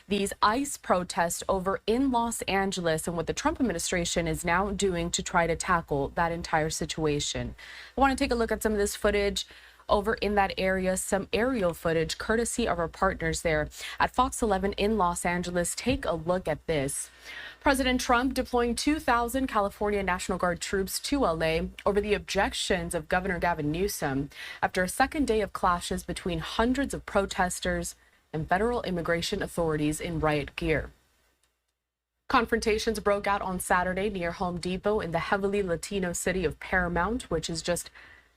these ICE protests over in Los Angeles and what the Trump administration is now doing to try to tackle that entire situation. I want to take a look at some of this footage over in that area, some aerial footage courtesy of our partners there at Fox 11 in Los Angeles. Take a look at this. President Trump deploying 2,000 California National Guard troops to LA over the objections of Governor Gavin Newsome after a second day of clashes between hundreds of protesters and federal immigration authorities in riot gear. Confrontations broke out on Saturday near Home Depot in the heavily Latino city of Paramount, which is just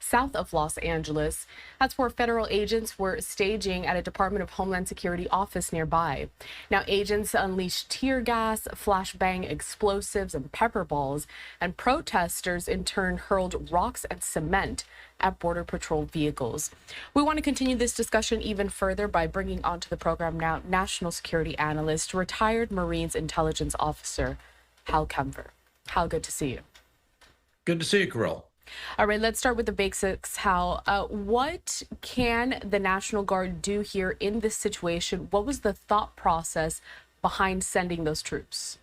south of Los Angeles. That's where federal agents were staging at a Department of Homeland Security office nearby. Now, agents unleashed tear gas, flashbang explosives, and pepper balls, and protesters in turn hurled rocks and cement at Border Patrol vehicles. We want to continue this discussion even further by bringing onto the program now national security analyst, retired Marines intelligence officer, Hal Kemfer. Hal, good to see you. Good to see you, Carell. All right, let's start with the basics, Hal. What can the National Guard do here in this situation? What was the thought process behind sending those troops?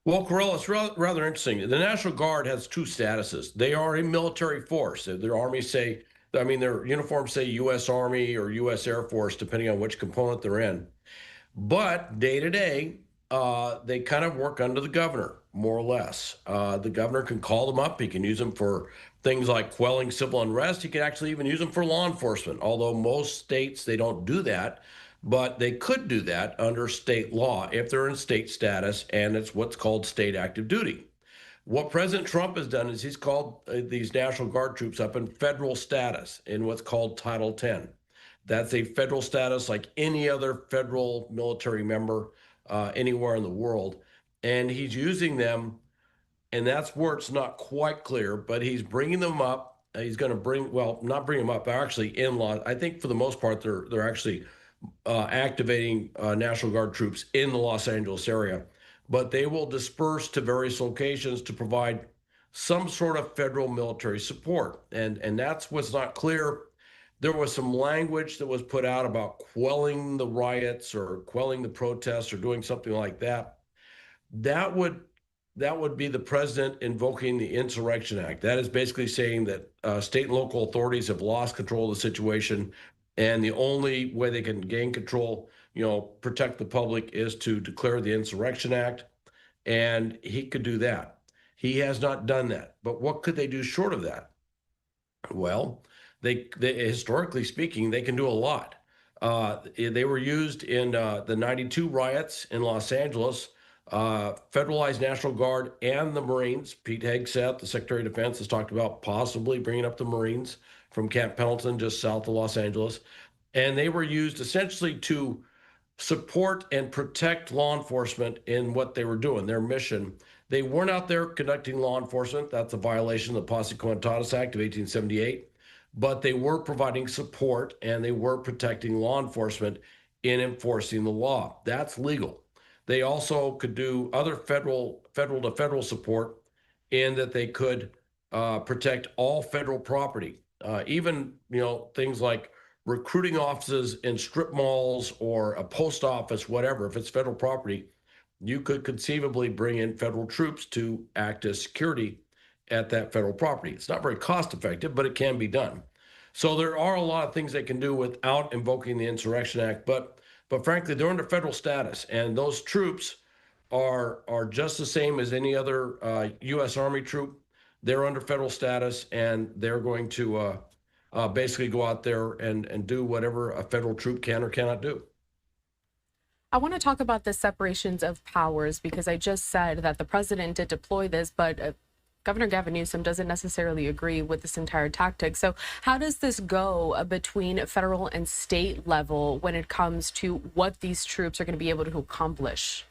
Well, Carell, it's rather interesting. The National Guard has two statuses. They are a military force. Their armies say, their uniforms say U.S. Army or U.S. Air Force, depending on which component they're in. But day to day, they kind of work under the governor, more or less. The governor can call them up. He can use them for things like quelling civil unrest. He can actually even use them for law enforcement, although most states, they don't do that. But they could do that under state law if they're in state status, and it's what's called state active duty. What President Trump has done is he's called these National Guard troops up in federal status in what's called Title 10. That's a federal status like any other federal military member anywhere in the world. And he's using them, and that's where it's not quite clear, but he's bringing them up. He's going to not bring them up, they're actually in law. I think for the most part, they're actually activating National Guard troops in the Los Angeles area, but they will disperse to various locations to provide some sort of federal military support. And that's what's not clear. There was some language that was put out about quelling the riots or quelling the protests or doing something like that. That would be the president invoking the Insurrection Act. That is basically saying that state and local authorities have lost control of the situation, and the only way they can gain control, protect the public, is to declare the Insurrection Act, and he could do that. He has not done that. But what could they do short of that? Well, they historically speaking, they can do a lot. They were used in the '92 riots in Los Angeles. Federalized National Guard and the Marines. Pete Hegseth, the Secretary of Defense, has talked about possibly bringing up the Marines from Camp Pendleton, just south of Los Angeles. And they were used essentially to support and protect law enforcement in what they were doing, their mission. They weren't out there conducting law enforcement. That's a violation of the Posse Comitatus Act of 1878. But they were providing support and they were protecting law enforcement in enforcing the law. That's legal. They also could do other federal to federal support in that they could protect all federal property, even things like recruiting offices in strip malls or a post office, whatever. If it's federal property, you could conceivably bring in federal troops to act as security at that federal property. It's not very cost effective, but it can be done. So there are a lot of things they can do without invoking the Insurrection Act, but frankly, they're under federal status, and those troops are just the same as any other U.S. Army troop. They're under federal status, and they're going to basically go out there and do whatever a federal troop can or cannot do. I want to talk about the separations of powers, because I just said that the president did deploy this, but Governor Gavin Newsome doesn't necessarily agree with this entire tactic. So how does this go between federal and state level when it comes to what these troops are going to be able to accomplish?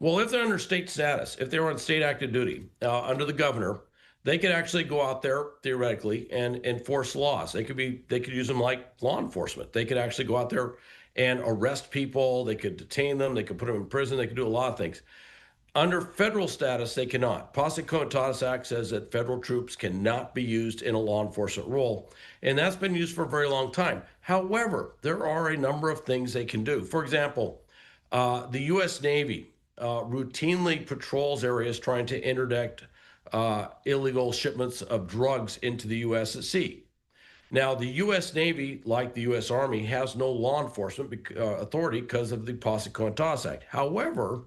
Well, if they're under state status, if they're on state active duty under the governor, they could actually go out there theoretically and enforce laws. They could use them like law enforcement. They could actually go out there and arrest people. They could detain them. They could put them in prison. They could do a lot of things. Under federal status, they cannot. Posse Comitatus Act says that federal troops cannot be used in a law enforcement role, and that's been used for a very long time. However, there are a number of things they can do. For example, the U.S. Navy routinely patrols areas trying to interdict illegal shipments of drugs into the U.S. at sea. Now, the U.S. Navy, like the U.S. Army, has no law enforcement authority because of the Posse Contas Act. However,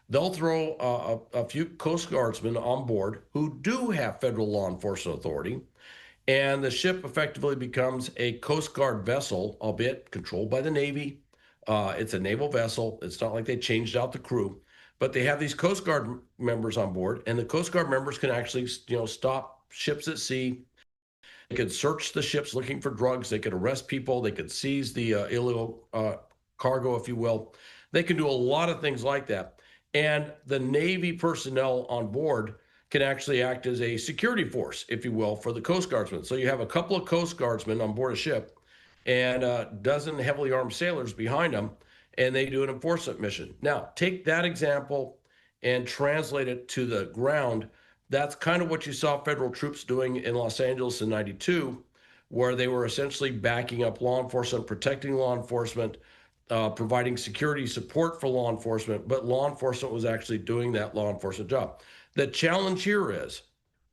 they'll throw a few Coast Guardsmen on board who do have federal law enforcement authority, and the ship effectively becomes a Coast Guard vessel, albeit controlled by the Navy. It's a naval vessel. It's not like they changed out the crew, but they have these Coast Guard members on board, and the Coast Guard members can actually, stop ships at sea. They could search the ships looking for drugs. They could arrest people. They could seize the illegal cargo, if you will. They can do a lot of things like that. And the Navy personnel on board can actually act as a security force, if you will, for the Coast Guardsmen. So you have a couple of Coast Guardsmen on board a ship and a dozen heavily armed sailors behind them, and they do an enforcement mission. Now, take that example and translate it to the ground. That's kind of what you saw federal troops doing in Los Angeles in 92, where they were essentially backing up law enforcement, protecting law enforcement, providing security support for law enforcement, but law enforcement was actually doing that law enforcement job. The challenge here is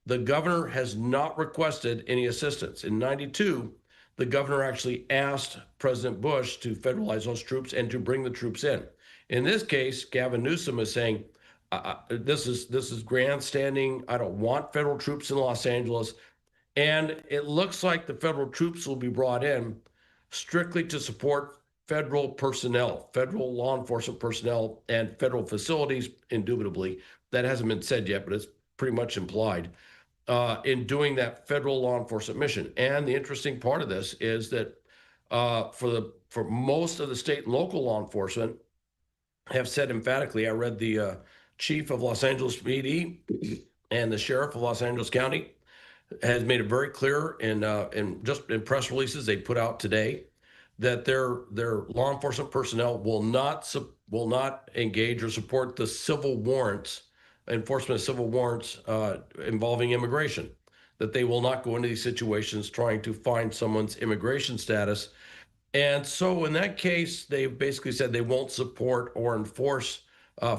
the governor has not requested any assistance. In 92, the governor actually asked President Bush to federalize those troops and to bring the troops in. In this case, Gavin Newsome is saying, this is grandstanding. I don't want federal troops in Los Angeles. And it looks like the federal troops will be brought in strictly to support federal personnel, federal law enforcement personnel, and federal facilities, indubitably. That hasn't been said yet, but it's pretty much implied in doing that federal law enforcement mission. And the interesting part of this is that for most of the state and local law enforcement have said emphatically, I read the chief of Los Angeles PD and the sheriff of Los Angeles County has made it very clear in press releases they put out today that their law enforcement personnel will not engage or support the civil warrants, enforcement of civil warrants involving immigration, that they will not go into these situations trying to find someone's immigration status. And so in that case, they basically said they won't support or enforce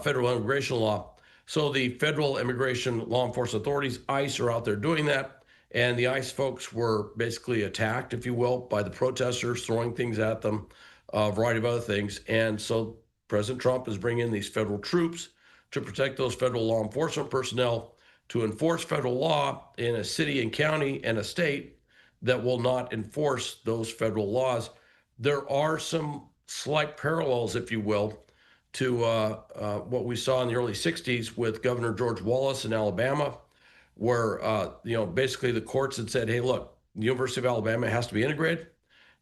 federal immigration law. So the federal immigration law enforcement authorities, ICE, are out there doing that. And the ICE folks were basically attacked, if you will, by the protesters, throwing things at them, a variety of other things. And so President Trump is bringing in these federal troops to protect those federal law enforcement personnel, to enforce federal law in a city and county and a state that will not enforce those federal laws. There are some slight parallels, if you will, to what we saw in the early 60s with Governor George Wallace in Alabama, where basically the courts had said, hey, look, the University of Alabama has to be integrated,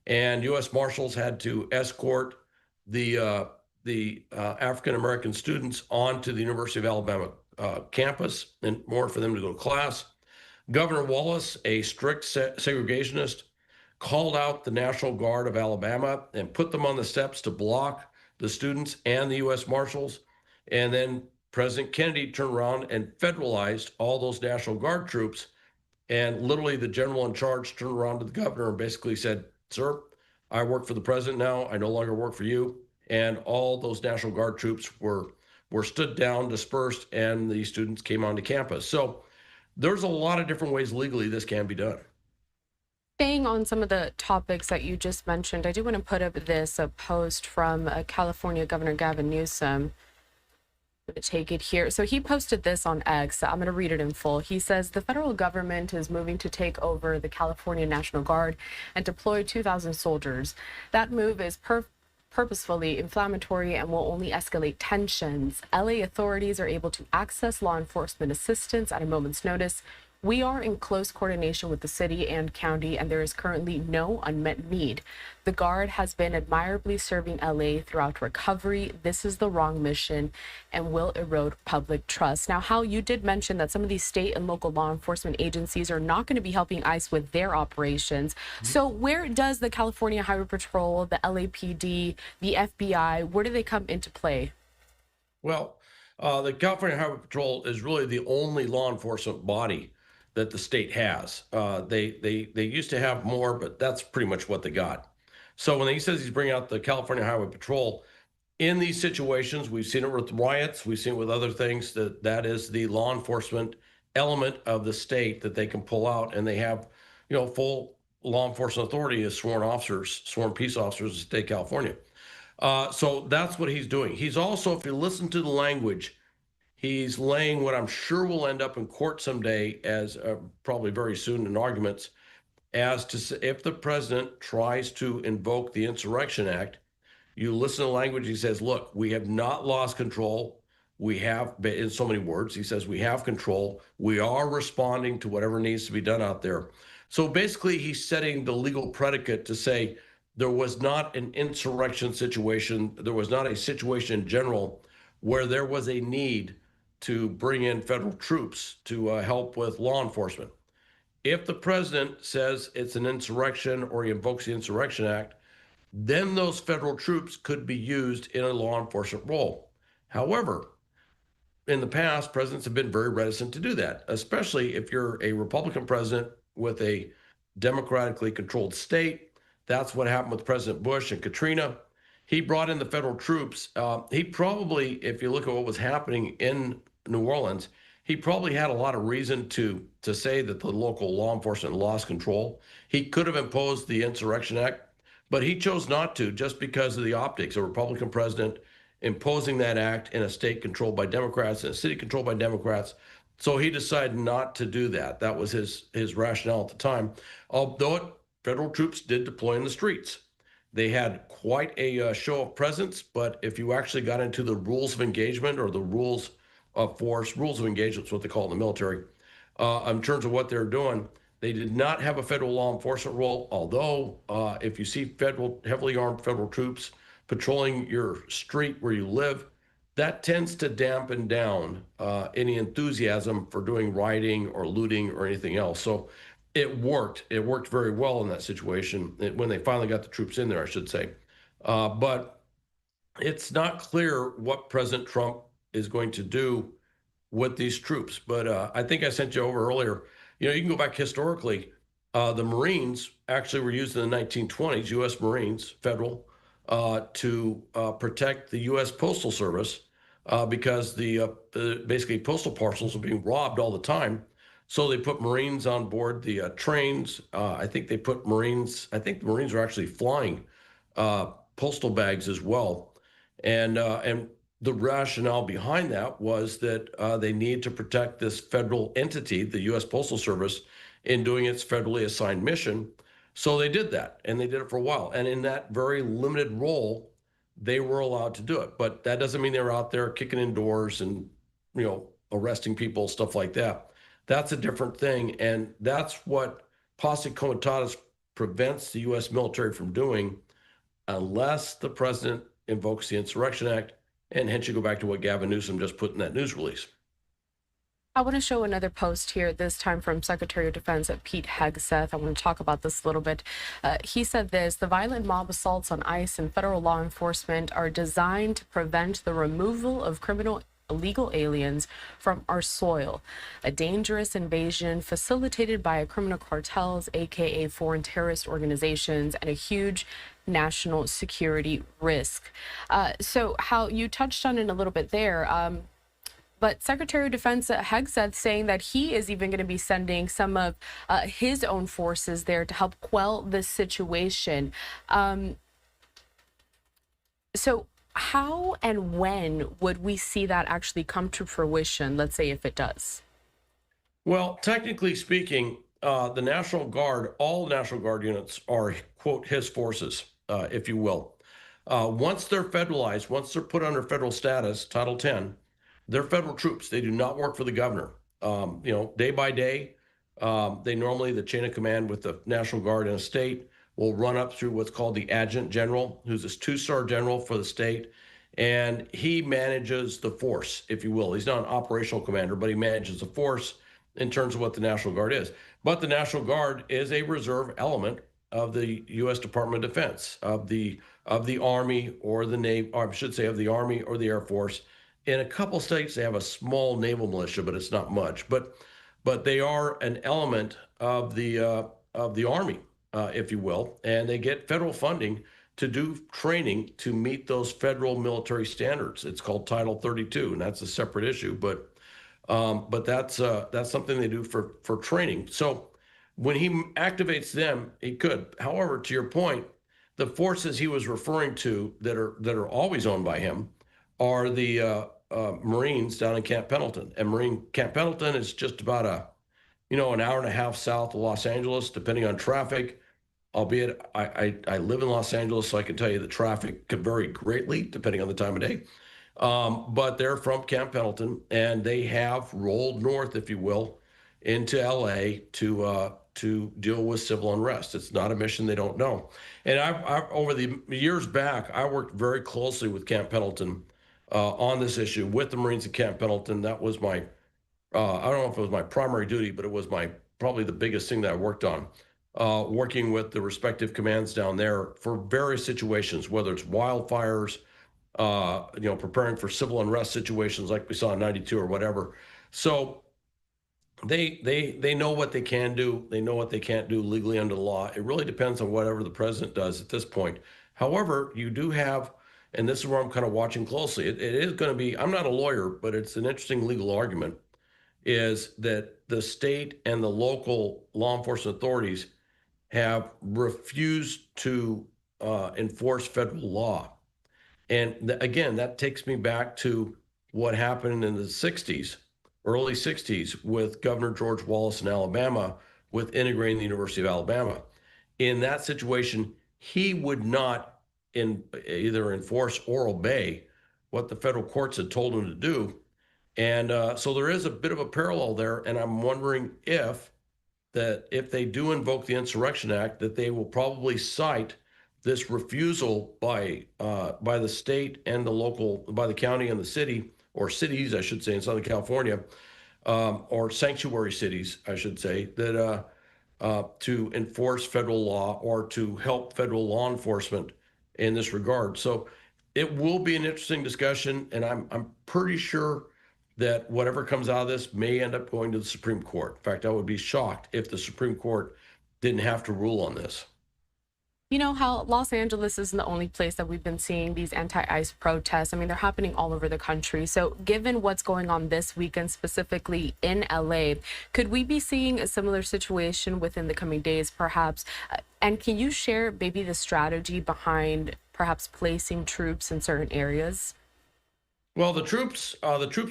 and U.S. Marshals had to escort the African-American students onto the University of Alabama campus in order for them to go to class. Governor Wallace, a strict segregationist, called out the National Guard of Alabama and put them on the steps to block the students and the U.S. Marshals. And then President Kennedy turned around and federalized all those National Guard troops. And literally the general in charge turned around to the governor and basically said, sir, I work for the president now. I no longer work for you. And all those National Guard troops were stood down, dispersed, and the students came onto campus. So there's a lot of different ways legally this can be done. Staying on some of the topics that you just mentioned, I do want to put up a post from California Governor Gavin Newsome. I'm going to take it here. So he posted this on X. I'm going to read it in full. He says the federal government is moving to take over the California National Guard and deploy 2,000 soldiers. That move is purposefully inflammatory and will only escalate tensions. LA authorities are able to access law enforcement assistance at a moment's notice. We are in close coordination with the city and county, and there is currently no unmet need. The Guard has been admirably serving LA throughout recovery. This is the wrong mission and will erode public trust. Now, Hal, you did mention that some of these state and local law enforcement agencies are not going to be helping ICE with their operations. Mm-hmm. So where does the California Highway Patrol, the LAPD, the FBI, where do they come into play? Well, the California Highway Patrol is really the only law enforcement body that the state has. They used to have more, but that's pretty much what they got. So when he says he's bringing out the California Highway Patrol, in these situations, we've seen it with riots, we've seen it with other things, that is the law enforcement element of the state that they can pull out, and they have, full law enforcement authority as sworn officers, sworn peace officers of the state of California. So that's what he's doing. He's also, if you listen to the language, he's laying what I'm sure will end up in court someday, as probably very soon in arguments, as to if the president tries to invoke the Insurrection Act. You listen to the language, he says, look, we have not lost control. We have, in so many words, he says, we have control. We are responding to whatever needs to be done out there. So basically, he's setting the legal predicate to say there was not an insurrection situation. There was not a situation in general where there was a need to bring in federal troops to help with law enforcement. If the president says it's an insurrection or he invokes the Insurrection Act, then those federal troops could be used in a law enforcement role. However, in the past, presidents have been very reticent to do that, especially if you're a Republican president with a democratically controlled state. That's what happened with President Bush and Katrina. He brought in the federal troops. He probably, if you look at what was happening in New Orleans, he probably had a lot of reason to say that the local law enforcement lost control. He could have imposed the Insurrection Act, but he chose not to, just because of the optics. A Republican president imposing that act in a state controlled by Democrats and a city controlled by Democrats. So he decided not to do that. That was his rationale at the time. Although federal troops did deploy in the streets. They had quite a show of presence, but if you actually got into the rules of engagement, or the rules of force, rules of engagement is what they call it in the military, in terms of what they're doing, they did not have a federal law enforcement role, although if you see heavily armed federal troops patrolling your street where you live, that tends to dampen down any enthusiasm for doing rioting or looting or anything else. So it worked. It worked very well in that situation, when they finally got the troops in there, I should say. But it's not clear what President Trump is going to do with these troops. But I think I sent you over earlier. You can go back historically. The Marines actually were used in the 1920s, U.S. Marines, federal, to protect the U.S. Postal Service because basically postal parcels were being robbed all the time. So they put Marines on board the trains. I think the Marines were actually flying postal bags as well. And the rationale behind that was that they need to protect this federal entity, the U.S. Postal Service, in doing its federally assigned mission. So they did that, and they did it for a while. And in that very limited role, they were allowed to do it. But that doesn't mean they were out there kicking in doors and, arresting people, stuff like that. That's a different thing. And that's what posse comitatus prevents the U.S. military from doing, unless the president invokes the Insurrection Act. And hence you go back to what Gavin Newsome just put in that news release. I want to show another post here, this time from Secretary of Defense Pete Hegseth. I want to talk about this a little bit. He said this: the violent mob assaults on ICE and federal law enforcement are designed to prevent the removal of illegal aliens from our soil, a dangerous invasion facilitated by criminal cartels, aka foreign terrorist organizations, and a huge national security risk. So how you touched on it a little bit there. But Secretary of Defense Hegseth saying that he is even going to be sending some of his own forces there to help quell this situation. So how and when would we see that actually come to fruition, let's say, if it does? Well, technically speaking, the National Guard, all National Guard units are, quote, his forces, if you will. Once they're federalized, once they're put under federal status, Title 10, they're federal troops. They do not work for the governor. Day by day, the chain of command with the National Guard in a state will run up through what's called the adjutant general, who's this two-star general for the state. And he manages the force, if you will. He's not an operational commander, but he manages the force in terms of what the National Guard is. But the National Guard is a reserve element of the U.S. Department of Defense, of the Army or the Navy, or I should say of the Army or the Air Force. In a couple states, they have a small naval militia, but it's not much. But they are an element of the Army. if you will, and they get federal funding to do training to meet those federal military standards. It's called Title 32, and that's a separate issue. But that's something they do for training. So when he activates them, he could. However, to your point, the forces he was referring to that are always owned by him are the Marines down in Camp Pendleton. And Camp Pendleton is just about an hour and a half south of Los Angeles, depending on traffic. Albeit, I live in Los Angeles, so I can tell you the traffic could vary greatly depending on the time of day. But they're from Camp Pendleton, and they have rolled north, if you will, into LA to deal with civil unrest. It's not a mission they don't know. And I've over the years back, I worked very closely with Camp Pendleton on this issue with the Marines at Camp Pendleton. That was my I don't know if it was my primary duty, but it was my probably the biggest thing that I worked on. Working with the respective commands down there for various situations, whether it's wildfires, preparing for civil unrest situations like we saw in '92 or whatever. So they know what they can do. They know what they can't do legally under the law. It really depends on whatever the president does at this point. However, you do have, and this is where I'm kind of watching closely. It is going to be. I'm not a lawyer, but it's an interesting legal argument. Is that the state and the local law enforcement authorities have refused to enforce federal law. And again, that takes me back to what happened in the 60s, early 60s, with Governor George Wallace in Alabama with integrating the University of Alabama. In that situation, he would not either enforce or obey what the federal courts had told him to do. And so there is a bit of a parallel there. And I'm wondering if they do invoke the Insurrection Act, that they will probably cite this refusal by the state and the local, by the county and the city, or cities, I should say, in Southern California, or sanctuary cities, I should say, that to enforce federal law or to help federal law enforcement in this regard. So it will be an interesting discussion, and I'm pretty sure that whatever comes out of this may end up going to the Supreme Court. In fact, I would be shocked if the Supreme Court didn't have to rule on this. You know how Los Angeles isn't the only place that we've been seeing these anti-ICE protests. I mean, they're happening all over the country. So given what's going on this weekend, specifically in LA, could we be seeing a similar situation within the coming days, perhaps? And can you share maybe the strategy behind perhaps placing troops in certain areas? Well, the troops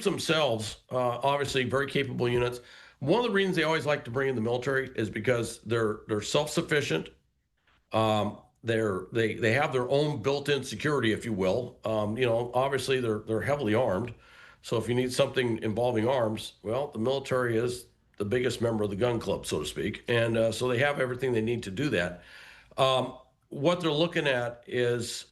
themselves, obviously very capable units. One of the reasons they always like to bring in the military is because they're self-sufficient. They have their own built-in security, if you will. Obviously they're heavily armed. So if you need something involving arms, well, the military is the biggest member of the gun club, so to speak. And so they have everything they need to do that. What they're looking at is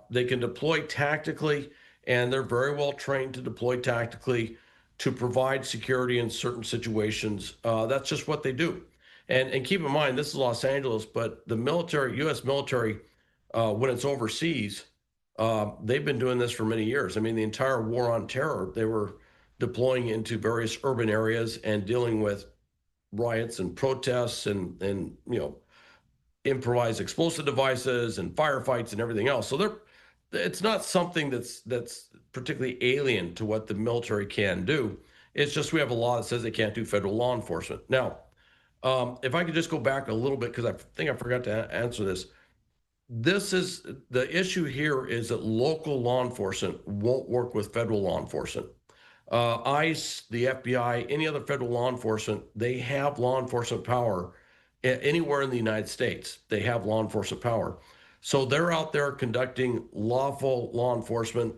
they can deploy tactically, and they're very well trained to deploy tactically to provide security in certain situations. That's just what they do. And keep in mind, this is Los Angeles, but the military, U.S. military, when it's overseas, they've been doing this for many years. I mean, the entire war on terror, they were deploying into various urban areas and dealing with riots and protests and improvised explosive devices and firefights and everything else. So it's not something that's particularly alien to what the military can do. It's just we have a law that says they can't do federal law enforcement. Now, if I could just go back a little bit, because I think I forgot to answer this. This is the issue here is that local law enforcement won't work with federal law enforcement. ICE, the FBI, any other federal law enforcement, they have law enforcement power anywhere in the United States. They have law enforcement power. So they're out there conducting lawful law enforcement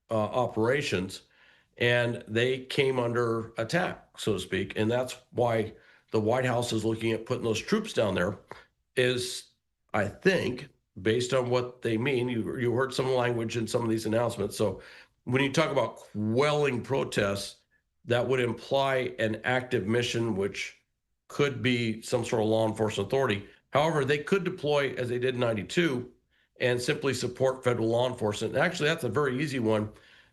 operations, and they came under attack, so to speak. And that's why the White House is looking at putting those troops down there is, I think, based on what they mean. You heard some language in some of these announcements. So when you talk about quelling protests, that would imply an active mission, which could be some sort of law enforcement authority. However, they could deploy, as they did in '92, and simply support federal law enforcement. And actually, that's a very easy one.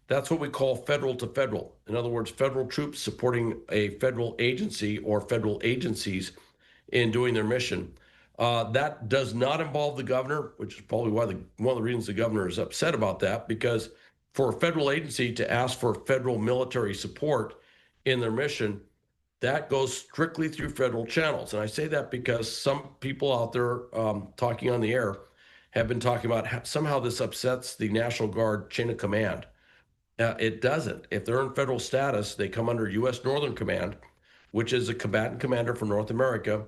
That's what we call federal to federal. In other words, federal troops supporting a federal agency or federal agencies in doing their mission. That does not involve the governor, which is probably why one of the reasons the governor is upset about that, because for a federal agency to ask for federal military support in their mission, that goes strictly through federal channels. And I say that because some people out there talking on the air have been talking about how somehow this upsets the National Guard chain of command. It doesn't. If they're in federal status, they come under U.S. Northern Command, which is a combatant commander for North America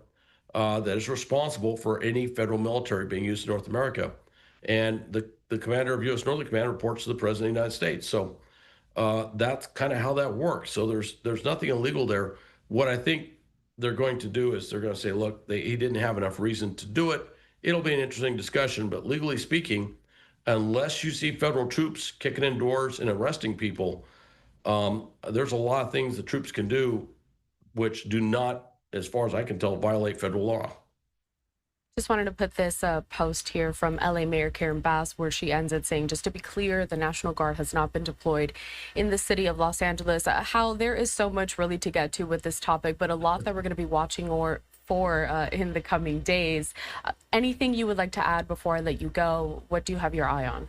that is responsible for any federal military being used in North America. And the commander of U.S. Northern Command reports to the President of the United States. So that's kind of how that works. So there's nothing illegal there. What I think they're going to do is they're going to say, look, he didn't have enough reason to do it. It'll be an interesting discussion, but legally speaking, unless you see federal troops kicking in doors and arresting people, there's a lot of things the troops can do which do not, as far as I can tell, violate federal law. Just wanted to put this post here from LA Mayor Karen Bass, where she ends it saying, just to be clear, the National Guard has not been deployed in the city of Los Angeles. How there is so much really to get to with this topic, but a lot that we're going to be watching for in the coming days. Anything you would like to add before I let you go? What do you have your eye on?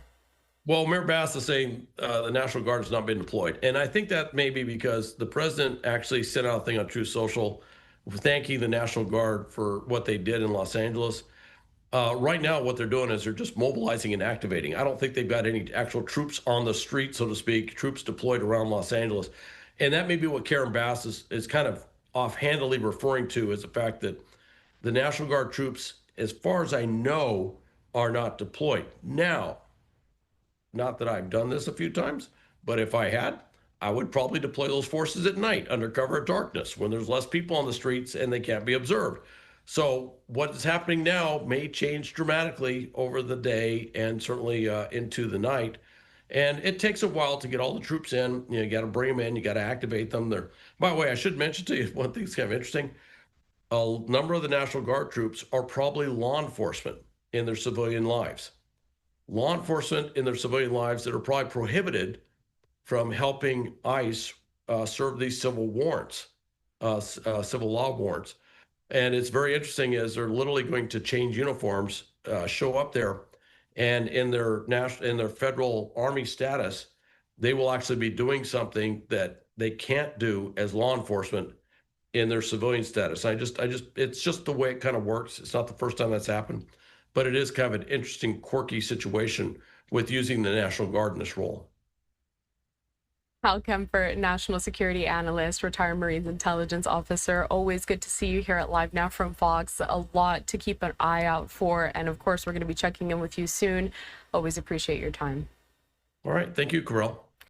Well, Mayor Bass is saying the National Guard has not been deployed. And I think that may be because the president actually sent out a thing on Truth Social thanking the National Guard for what they did in Los Angeles. Right now, what they're doing is they're just mobilizing and activating. I don't think they've got any actual troops on the street, so to speak, troops deployed around Los Angeles. And that may be what Karen Bass is kind of offhandedly referring to, is the fact that the National Guard troops, as far as I know, are not deployed. Now, not that I've done this a few times, but if I had, I would probably deploy those forces at night under cover of darkness when there's less people on the streets and they can't be observed. So what is happening now may change dramatically over the day and certainly into the night. And it takes a while to get all the troops in. You got to bring them in. You got to activate them. There. By the way, I should mention to you one thing that's kind of interesting. A number of the National Guard troops are probably law enforcement in their civilian lives. Law enforcement in their civilian lives that are probably prohibited from helping ICE serve these civil warrants, civil law warrants. And it's very interesting as they're literally going to change uniforms, show up there, and in their federal army status, they will actually be doing something that they can't do as law enforcement in their civilian status. It's just the way it kind of works. It's not the first time that's happened, but it is kind of an interesting, quirky situation with using the National Guard in this role. Hal Kemper, National Security Analyst, retired Marines Intelligence Officer. Always good to see you here at LiveNOW from Fox. A lot to keep an eye out for. And of course, we're going to be checking in with you soon. Always appreciate your time. All right. Thank you, Carell.